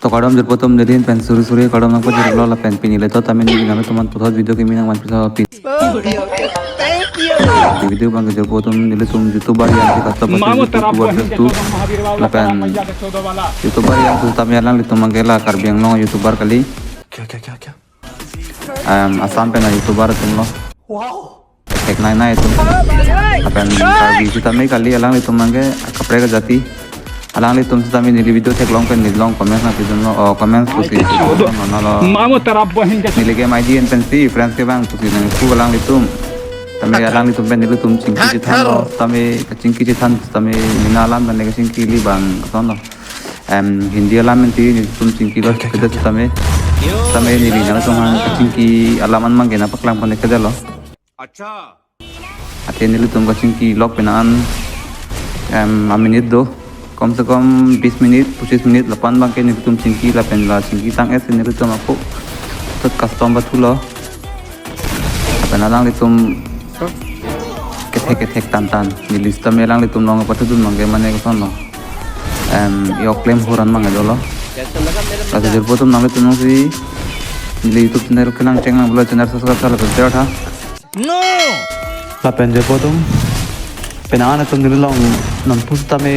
तो kadam jur potom dedin pen suri suri kadam nak pajur lo la pen pini le to tamen ni nang teman putot video kimi nang man pisa pi video bang jur potom nile tum youtuber yang kita top youtuber tu la pen youtuber yang tu tamen lang litum mangela karbiang lo youtuber kali क्या asam pen youtuber tum lo tek nai nai tum apen karbi kita me kali alang litum mangge kapre ka jati alang litum tami nili video tek long pen nilong comment na pidun lo comments pusi no lo मामो तरफ बहिन के nili game id and pen si friends ke bang pusi nang ku alang litum tami alang litum pen nilu tum cingki cithan lo tami cingki cithan tami mina alam dan lega cingki li bang son lo hindi alam menti nilu tum cingki lo keda tami tami nili nang tum cingki alaman mangge na paklang pan keda lo अच्छा ate nilu tum cingki log penan a minute do कम से कम 20 minute 25 minute लपान bang ke ni tum cingki la pen la cingki tang es ni tum aku tot custom batu lo apa nalang litum ketek tan ni lista melang litum long apa tu mangge mane ko son lo yo claim horan mang do lo ta jor potum nang litum si ni youtube channel kelang cheng nang bolo channel subscribe sala ko tha no la pen jor potum penana tum ni long nam pus tame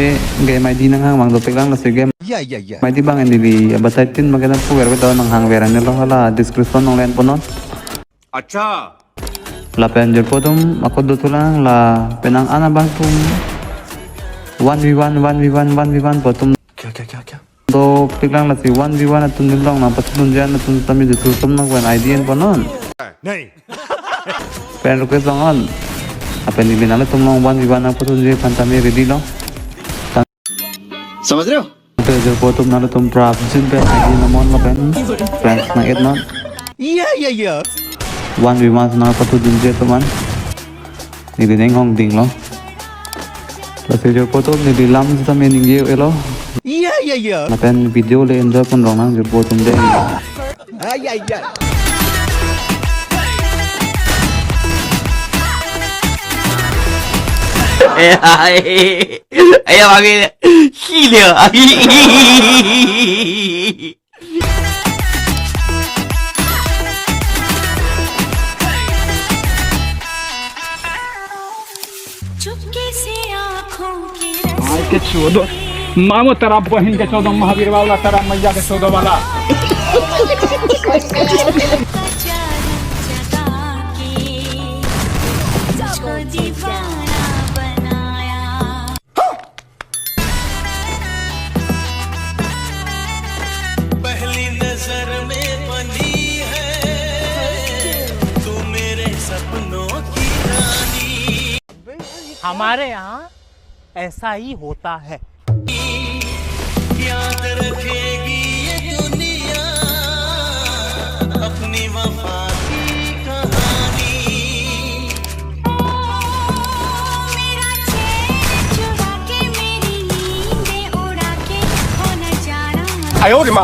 game id nang hang mang do pegang la se game या mai di bang ndi abataitin magana pu wer do nang hang veran lo hala description nong len ponon अच्छा la pen jor potom ako do tulang la penang ana bang tum 1v1 potom क्या do pegang la si 1v1 atun nilong na patun jan atun tami de tu tom nang wen id en ponon नहीं pen request on apa ni binala tum nong 1v1 na patun je pantami ready lo समझ रहे हो jor potom na tum prap jin pen id na mon lo pen friends na et non या 1v1 na patun je teman ni dineng hong ding lo la se jor potom ni dilam sa mening ye elo या na pen video le enjoy pon rong nang jor potom de या哎呀妈逼的，细的，चुपके से आँखों की आज के 14 मामो तरफ बहिन के 14 महावीर वाला तरफ मैया के 14 वाला मुझको दीवाना बनाया पहली नजर में बनी है तू मेरे सपनों की रानी हमारे यहाँ ऐसा ही होता है। याद रखेगी ये दुनिया अपनी वफा की कहानी मेरा चैन चुरा के मेरी नींदें उड़ा के हो नजारा 哎呦我的妈